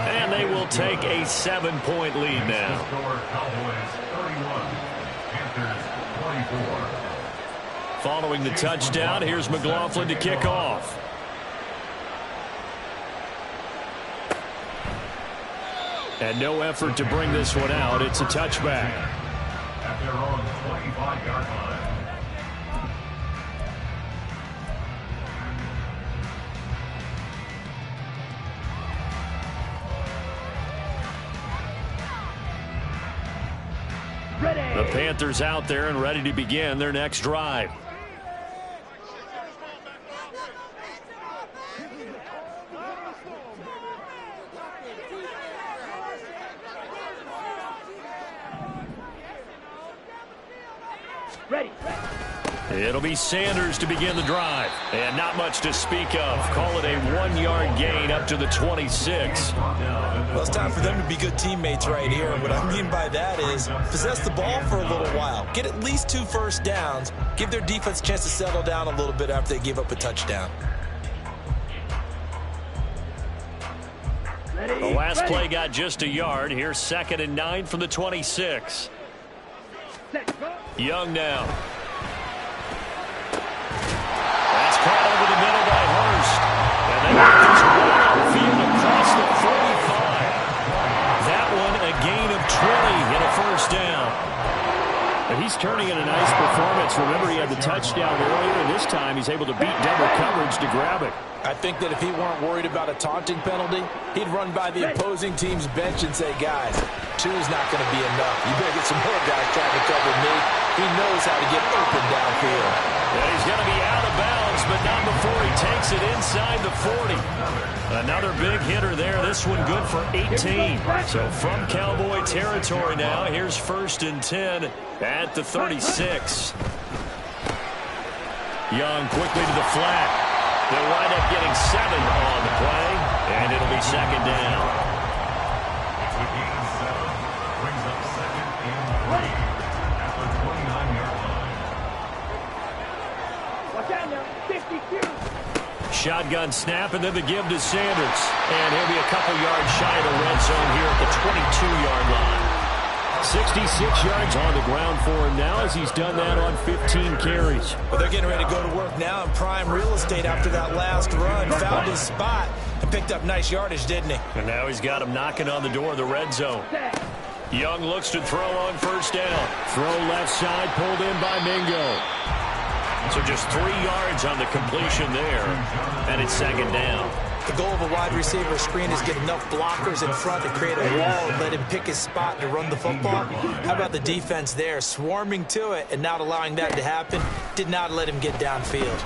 And they will take a 7-point lead now. Following the touchdown, here's McLaughlin to kick off. And no effort to bring this one out. It's a touchback. At their own 25-yard line. The Panthers out there and ready to begin their next drive. Ready. It'll be Sanders to begin the drive. And not much to speak of. Call it a 1-yard gain up to the 26. Well, it's time for them to be good teammates right here. And what I mean by that is possess the ball for a little while. Get at least 2 first downs. Give their defense a chance to settle down a little bit after they give up a touchdown. The last play got just a yard. Here's 2nd and 9 from the 26. Young now. That's caught over the middle by Hurst. And then there's one on the field across the 45. That one a gain of 20 and a first down. But he's turning in a nice performance. Remember, he had the touchdown earlier, and this time he's able to beat double coverage to grab it. I think that if he weren't worried about a taunting penalty, he'd run by the opposing team's bench and say, guys, 2 is not going to be enough. You better get some more guys trying to cover me. He knows how to get open downfield. And he's going to be out of bounds, but not before he takes it inside the 40. Another big hitter there. This one good for 18. So from Cowboy territory now, here's 1st and 10 at the 36. Young quickly to the flat. They'll wind up getting 7 on the play, and it'll be 2nd down. It's a gain of 7. Brings up 2nd and 3 at the 29-yard line. Watch out now. 52. Shotgun snap, and then the give to Sanders. And he'll be a couple yards shy of the red zone here at the 22-yard line. 66 yards on the ground for him now as he's done that on 15 carries. Well, they're getting ready to go to work now in prime real estate after that last run. Found his spot and picked up nice yardage, didn't he? And now he's got him knocking on the door of the red zone. Young looks to throw on 1st down. Throw left side, pulled in by Mingo. So just 3 yards on the completion there, and it's 2nd down. The goal of a wide receiver screen is get enough blockers in front to create a wall and let him pick his spot to run the football. How about the defense there, swarming to it and not allowing that to happen? Did not let him get downfield.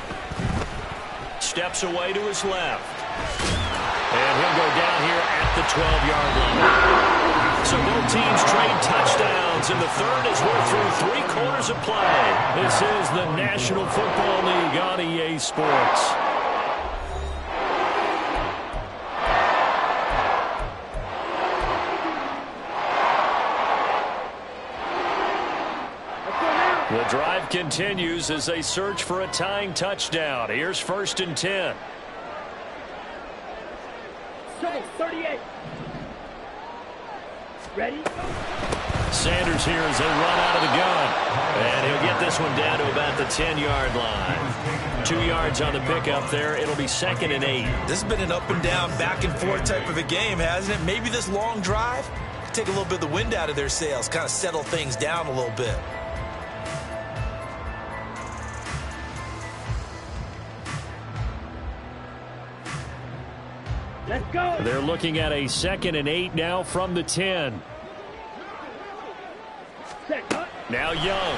Steps away to his left. And he'll go down here at the 12-yard line. So both teams trade touchdowns, and the third as we're through 3 quarters of play. This is the National Football League on EA Sports. The drive continues as they search for a tying touchdown. Here's 1st and 10. 38. Ready? Sanders here as they run out of the gun. And he'll get this one down to about the 10-yard line. 2 yards on the pickup there. It'll be 2nd and 8. This has been an up and down, back and forth type of a game, hasn't it? Maybe this long drive could take a little bit of the wind out of their sails, kind of settle things down a little bit. Let's go. They're looking at a 2nd and 8 now from the 10. Now Young.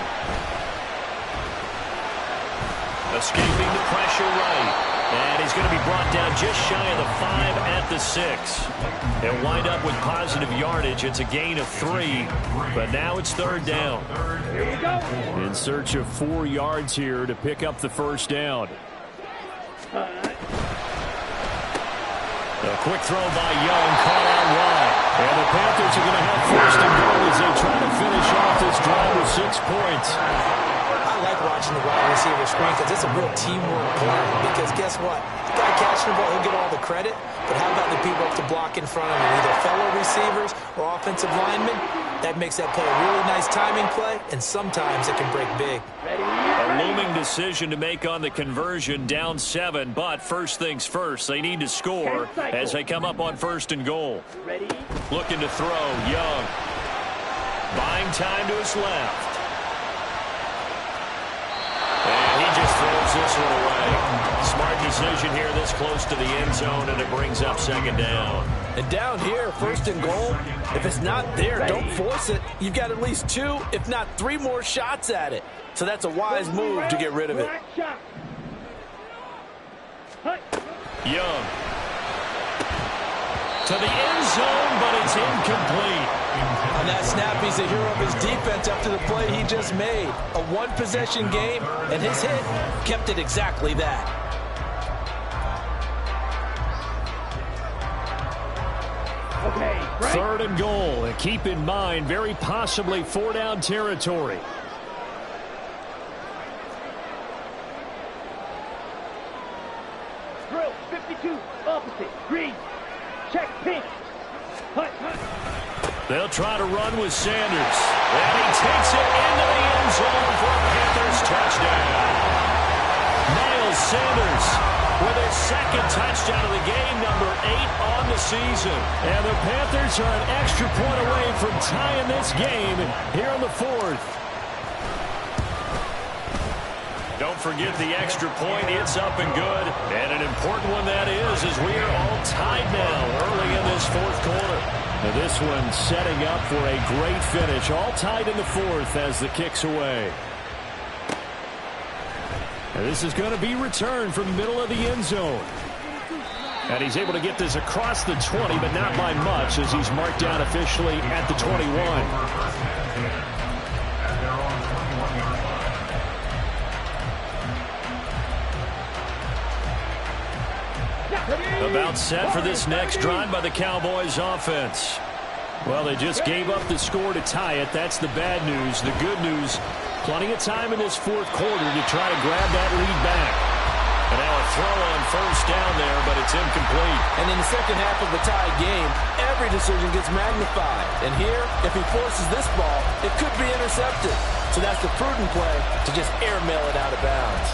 Escaping the pressure right. And he's going to be brought down just shy of the 5 at the 6. They'll wind up with positive yardage. It's a gain of 3, but now it's third down. Here we go. In search of 4 yards here to pick up the first down. A quick throw by Young, caught out wide. And the Panthers are going to have first and goal as they try to finish off this drive with 6 points. I like watching the wide receiver screen because it's a real teamwork play. Because guess what? The guy catching the ball, he'll get all the credit. But how about the people up to block in front of him, either fellow receivers or offensive linemen? That makes that play a really nice timing play, and sometimes it can break big. A looming decision to make on the conversion, down 7. But first things first, they need to score as they come up on first and goal. Ready? Looking to throw, Young. Buying time to his left. And he just throws this one away. Smart decision here this close to the end zone, and it brings up second down. And down here, first and goal, if it's not there, don't force it. You've got at least 2, if not 3 more shots at it. So that's a wise move to get rid of it. Young. To the end zone, but it's incomplete. On that snap, he's a hero of his defense after the play he just made. A one-possession game, and his hit kept it exactly that. Okay, right. Third and goal, and keep in mind, very possibly 4-down territory. Drill, 52, opposite, green. Check, pink. Hut, hut. They'll try to run with Sanders. And he takes it into the end zone for a Panthers touchdown. Miles Sanders with his second touchdown of the game, number 8 on the season. And the Panthers are an extra point away from tying this game here in the 4th. Don't forget the extra point. It's up and good. And an important one that is, as we are all tied now early in this 4th quarter. Now this one setting up for a great finish. All tied in the 4th as the kick's away. And this is going to be returned from the middle of the end zone. And he's able to get this across the 20, but not by much, as he's marked down officially at the 21. About set for this next drive by the Cowboys offense. Well, they just gave up the score to tie it. That's the bad news. The good news, plenty of time in this 4th quarter to try to grab that lead back. And now a throw on first down there, but it's incomplete. And in the second half of the tie game, every decision gets magnified. And here, if he forces this ball, it could be intercepted. So that's the prudent play to just airmail it out of bounds.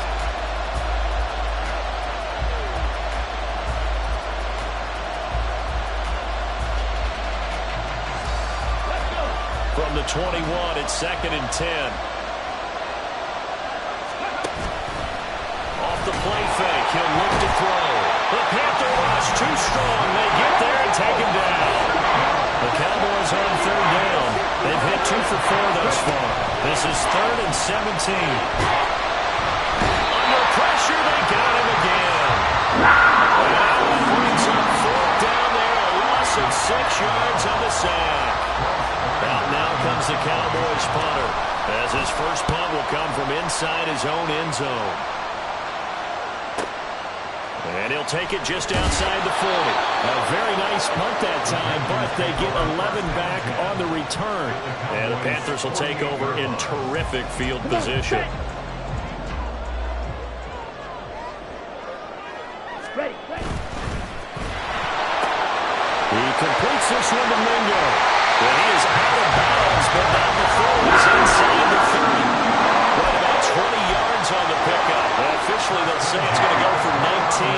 From the 21, it's 2nd and 10. Off the play fake, he'll look to throw. The Panther rush too strong. They get there and take him down. The Cowboys on 3rd down. They've hit 2 for 4 thus far. This is 3rd and 17. Under pressure, they got him again. And that one brings up 4th down there. A loss of 6 yards on the sack. Out now comes the Cowboys punter, as his first punt will come from inside his own end zone. And he'll take it just outside the 40. A very nice punt that time, but they get 11 back on the return. And the Panthers will take over in terrific field position. Ready, ready. He completes this one to Mingo. Well, he is out of bounds, but not before he's inside the 30. Right about 20 yards on the pickup. And officially, they'll say it's going to go for 19.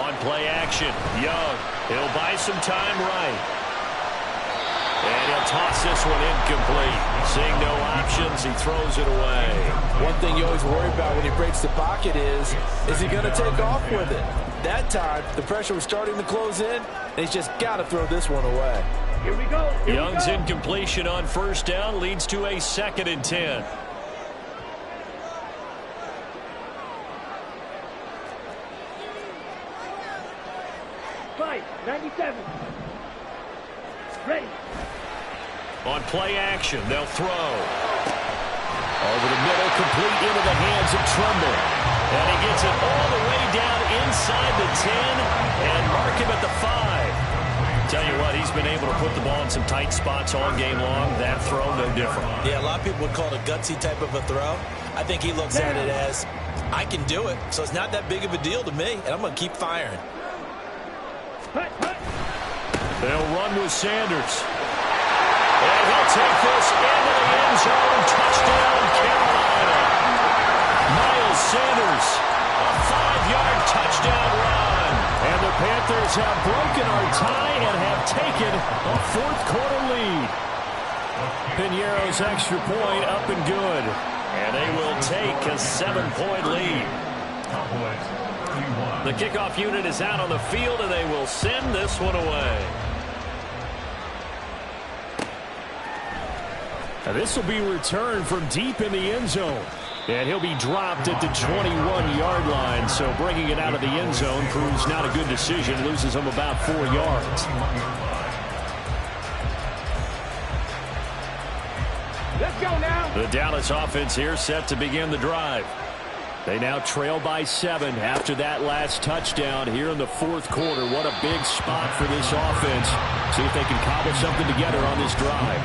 On play action, Young. He'll buy some time right. And he'll toss this one incomplete. Seeing no options, he throws it away. One thing you always worry about when he breaks the pocket is he going to take off with it? That time, the pressure was starting to close in, and he's just got to throw this one away. Here we go. Young's incompletion on first down leads to a 2nd and 10. Five, 97. Ready. On play action, they'll throw. Over the middle, complete into the hands of Trumbull. And he gets it all the way down inside the 10 and mark him at the 5. Tell you what, he's been able to put the ball in some tight spots all game long. That throw, no different. Yeah, a lot of people would call it a gutsy type of a throw. I think he looks at it as, I can do it, so it's not that big of a deal to me, and I'm going to keep firing. They'll run with Sanders. And he'll take this into the end zone. Touchdown, Carolina. Miles Sanders, a 5-yard touchdown run. And the Panthers have broken our tie and have taken a 4th-quarter lead. Piñeiro's extra point up and good. And they will take a 7-point lead. The kickoff unit is out on the field, and they will send this one away. Now this will be returned from deep in the end zone. And he'll be dropped at the 21-yard line. So bringing it out of the end zone proves not a good decision. Loses him about 4 yards. Let's go now. The Dallas offense here set to begin the drive. They now trail by 7 after that last touchdown here in the 4th quarter. What a big spot for this offense. See if they can cobble something together on this drive.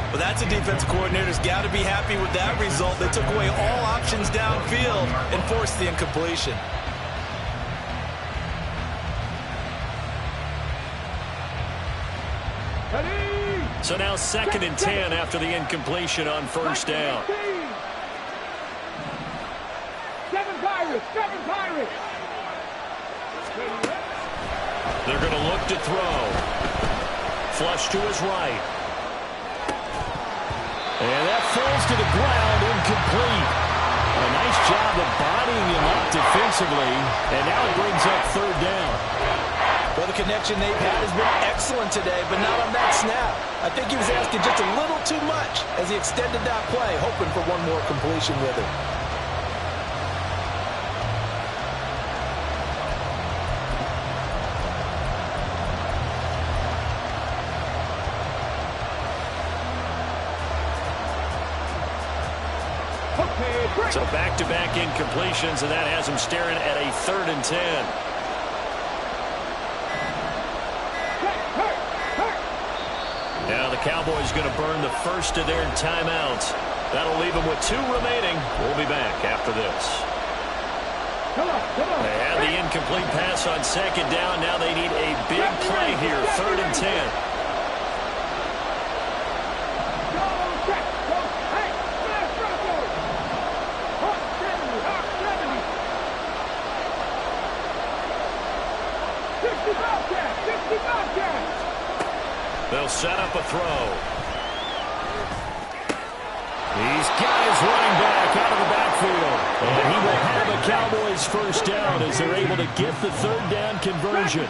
Well, that's a defense coordinator's got to be happy with that result. They took away all options downfield and forced the incompletion. So now 2nd and 10 after the incompletion on first down. 7 Pirates, 7 Pirates. They're going to look to throw. Flush to his right. And that falls to the ground, incomplete. A nice job of bodying him up defensively. And now it brings up 3rd down. Well, the connection they've had has been excellent today, but not on that snap. I think he was asking just a little too much as he extended that play, hoping for one more completion with it. So back-to-back incompletions, and that has him staring at a 3rd and 10. Now the Cowboys going to burn the first of their timeouts. That'll leave them with 2 remaining. We'll be back after this. They had the incomplete pass on 2nd down. Now they need a big play here, 3rd and 10. They'll set up a throw. He's got his running back out of the backfield. And he will have a Cowboys first down as they're able to get the 3rd down conversion.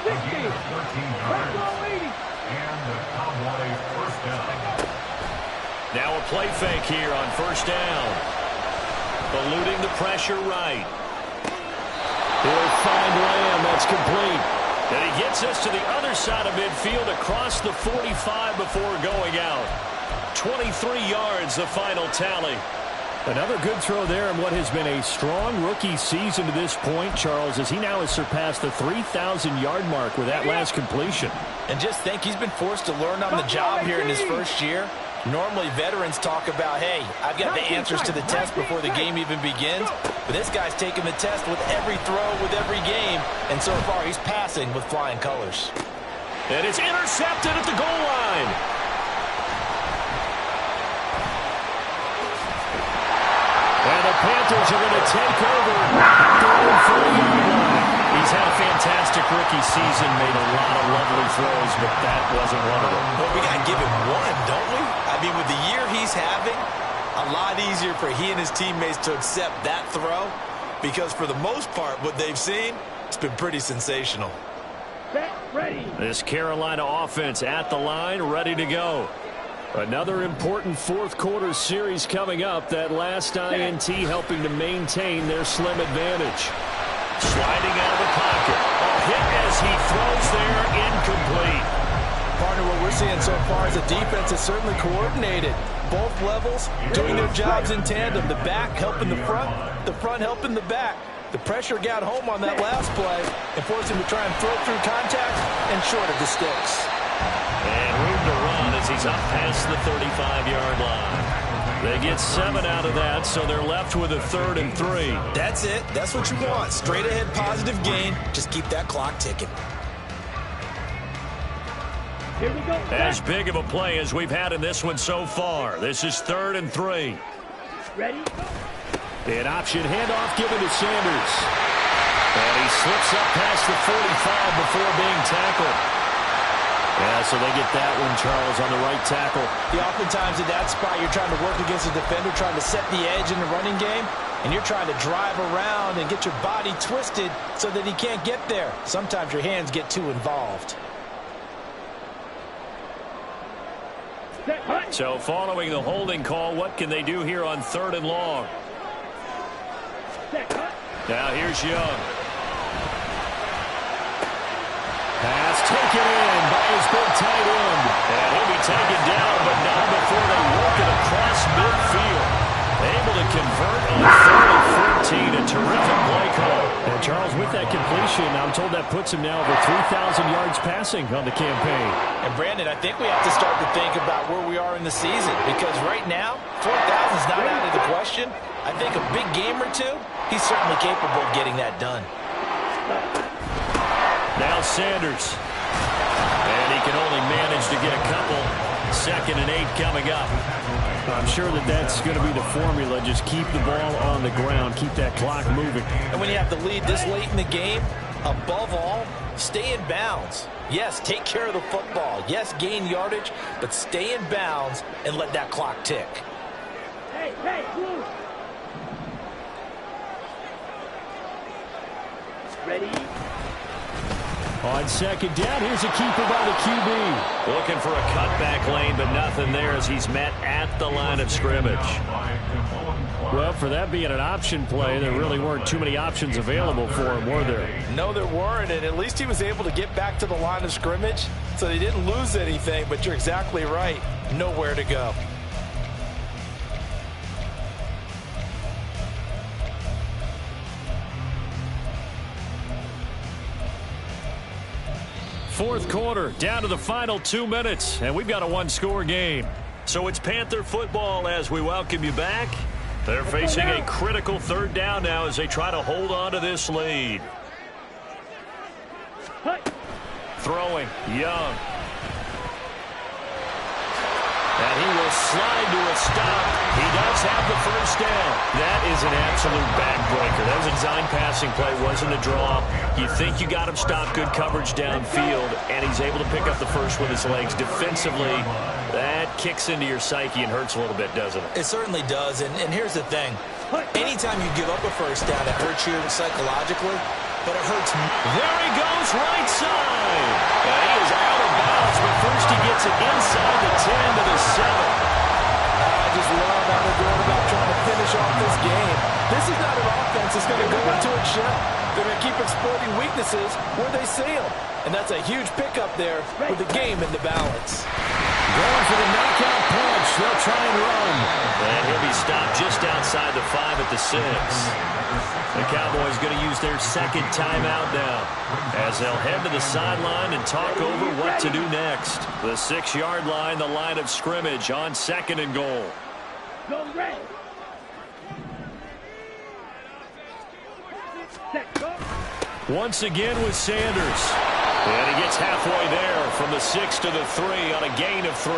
Now a play fake here on first down. Eluding the pressure right. He'll find Lamb. That's complete. And he gets us to the other side of midfield across the 45 before going out. 23 yards, the final tally. Another good throw there in what has been a strong rookie season to this point, Charles, as he now has surpassed the 3,000-yard mark with that last completion. And just think, he's been forced to learn on the job here in his first year. Normally, veterans talk about, hey, I've got the answers to the test before the game even begins. But this guy's taking the test with every throw, with every game. And so far, he's passing with flying colors. And it's intercepted at the goal line. And the Panthers are going to take over. He's had a fantastic rookie season, made a lot of lovely throws, but that wasn't one of them. Well, we got to give him one, don't we? I mean, with the year he's having, a lot easier for he and his teammates to accept that throw because for the most part, what they've seen, It's been pretty sensational. Set, ready. This Carolina offense at the line, ready to go. Another important fourth-quarter series coming up. That last INT helping to maintain their slim advantage. Sliding out of the pocket. A hit as he throws there, incomplete. Partner, what we're seeing so far is the defense is certainly coordinated. Both levels doing their jobs in tandem. The back helping the front helping the back. The pressure got home on that last play and forced him to try and throw through contact and short of the sticks. And room to run as he's up past the 35-yard line. They get 7 out of that, so they're left with a 3rd and 3. That's it. That's what you want. Straight ahead positive gain. Just keep that clock ticking. Here we go. As big of a play as we've had in this one so far. This is 3rd and 3. Ready? An option handoff given to Sanders. And he slips up past the 45 before being tackled. Yeah, so they get that one, Charles, on the right tackle. Yeah, oftentimes in that spot, you're trying to work against a defender, trying to set the edge in the running game, and you're trying to drive around and get your body twisted so that he can't get there. Sometimes your hands get too involved. So following the holding call, what can they do here on 3rd and long? Now here's Young. Pass taken in by his big tight end. And he'll be taken down, but not before they work it across midfield. Able to convert on 3rd and 14. A terrific play call. And Charles, with that completion, I'm told that puts him now over 3,000 yards passing on the campaign. And Brandon, I think we have to start to think about where we are in the season, because right now, 4,000 is not out of the question. I think a big game or two, he's certainly capable of getting that done. Now Sanders. And he can only manage to get a couple. 2nd and 8 coming up. I'm sure that that's going to be the formula. Just keep the ball on the ground. Keep that clock moving. And when you have the lead this late in the game, above all, stay in bounds. Yes, take care of the football. Yes, gain yardage, but stay in bounds and let that clock tick. Hey, move. Ready? On 2nd down, here's a keeper by the QB. Looking for a cutback lane, but nothing there as he's met at the line of scrimmage. Well, for that being an option play, there really weren't too many options available for him, were there? No, there weren't, and at least he was able to get back to the line of scrimmage, so they didn't lose anything, but you're exactly right. Nowhere to go. Fourth quarter, down to the final 2 minutes, and we've got a one-score game. So it's Panther football as we welcome you back. They're facing a critical 3rd down now as they try to hold on to this lead. Throwing, Young. And he will slide to a stop. He does have the 1st down. That is an absolute backbreaker. That was a design passing play, wasn't a draw. You think you got him stopped, good coverage downfield, and he's able to pick up the 1st with his legs. Defensively, that kicks into your psyche and hurts a little bit, doesn't it? It certainly does, and here's the thing. Anytime you give up a 1st down, it hurts you psychologically, but it hurts me. There he goes, right side. And he is out of bounds, but first he gets it inside the 10 to the 7. I just love how they're going about trying to finish off this game. This is not an offense that's going to go into its shell. They're going to keep exploiting weaknesses where they see them. And that's a huge pickup there with the game in the balance. Going for the knockout punch. They'll try and run. And he'll be stopped just outside the 5 at the 6. The Cowboys going to use their 2nd timeout now as they'll head to the sideline and talk over what to do next. The 6-yard line, the line of scrimmage on 2nd and goal. Go red. Set, go. Once again with Sanders. And he gets halfway there from the 6 to the 3 on a gain of 3.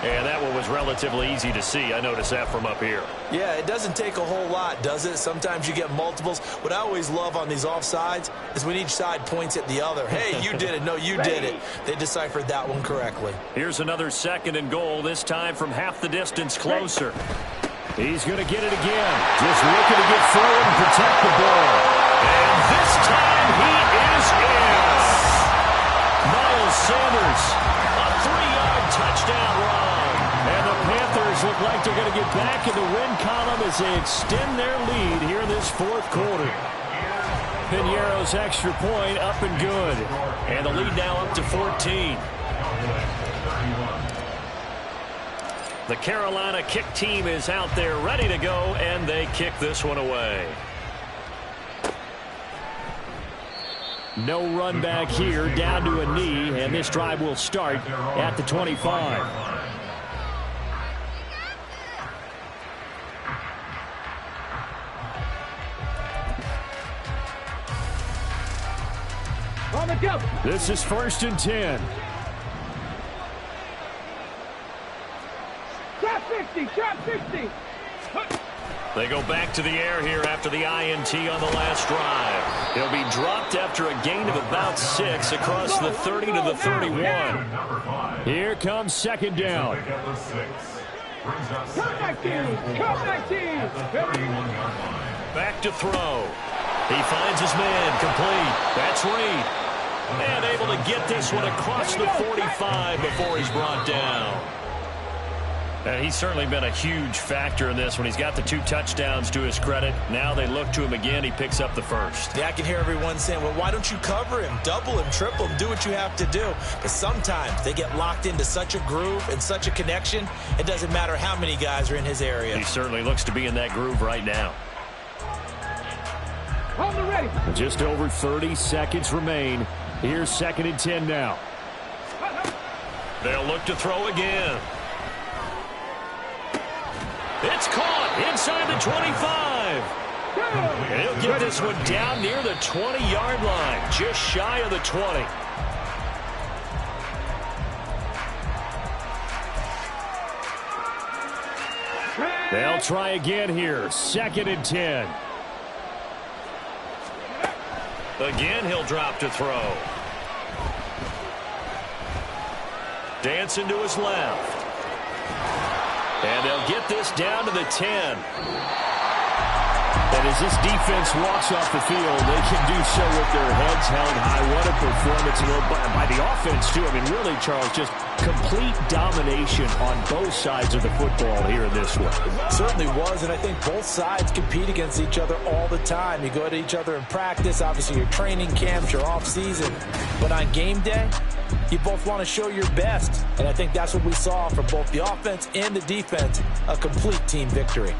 And that one was relatively easy to see. I noticed that from up here. Yeah, it doesn't take a whole lot, does it? Sometimes you get multiples. What I always love on these offsides is when each side points at the other. Hey, you did it. No, you did it. They deciphered that one correctly. Here's another 2nd and goal, this time from half the distance closer. He's going to get it again. Just looking to get forward and protect the ball. And this time he is in. Miles Sanders, a 3-yard touchdown run. And the Panthers look like they're going to get back in the win column as they extend their lead here in this fourth quarter. Piñeiro's extra point up and good. And the lead now up to 14. The Carolina kick team is out there ready to go, and they kick this one away. No run back here, down to a knee, and this drive will start at the 25. On the jump. This is 1st and 10. Shot 60, shot 60. They go back to the air here after the INT on the last drive. He'll be dropped after a gain of about 6 across the 30 to the 31. Here comes 2nd down. Back to throw. He finds his man, complete. That's Reed. And able to get this one across the 45 before he's brought down. And he's certainly been a huge factor in this when he's got the 2 touchdowns to his credit. Now they look to him again. He picks up the first. Yeah, I can hear everyone saying, well, why don't you cover him, double him, triple him, do what you have to do. But sometimes they get locked into such a groove and such a connection, it doesn't matter how many guys are in his area. He certainly looks to be in that groove right now. Ready. Just over 30 seconds remain. Here's 2nd and 10 now. They'll look to throw again. It's caught inside the 25. And he'll get this one down near the 20-yard line, just shy of the 20. They'll try again here, 2nd and 10. Again, he'll drop to throw. Dancing to his left. And they'll get this down to the 10. And as this defense walks off the field, they can do so with their heads held high. What a performance by the offense, too. I mean, really, Charles, just complete domination on both sides of the football here in this one. Certainly was, and I think both sides compete against each other all the time. You go to each other in practice, obviously your training camps, your off-season. But on game day, you both want to show your best. And I think that's what we saw from both the offense and the defense, a complete team victory.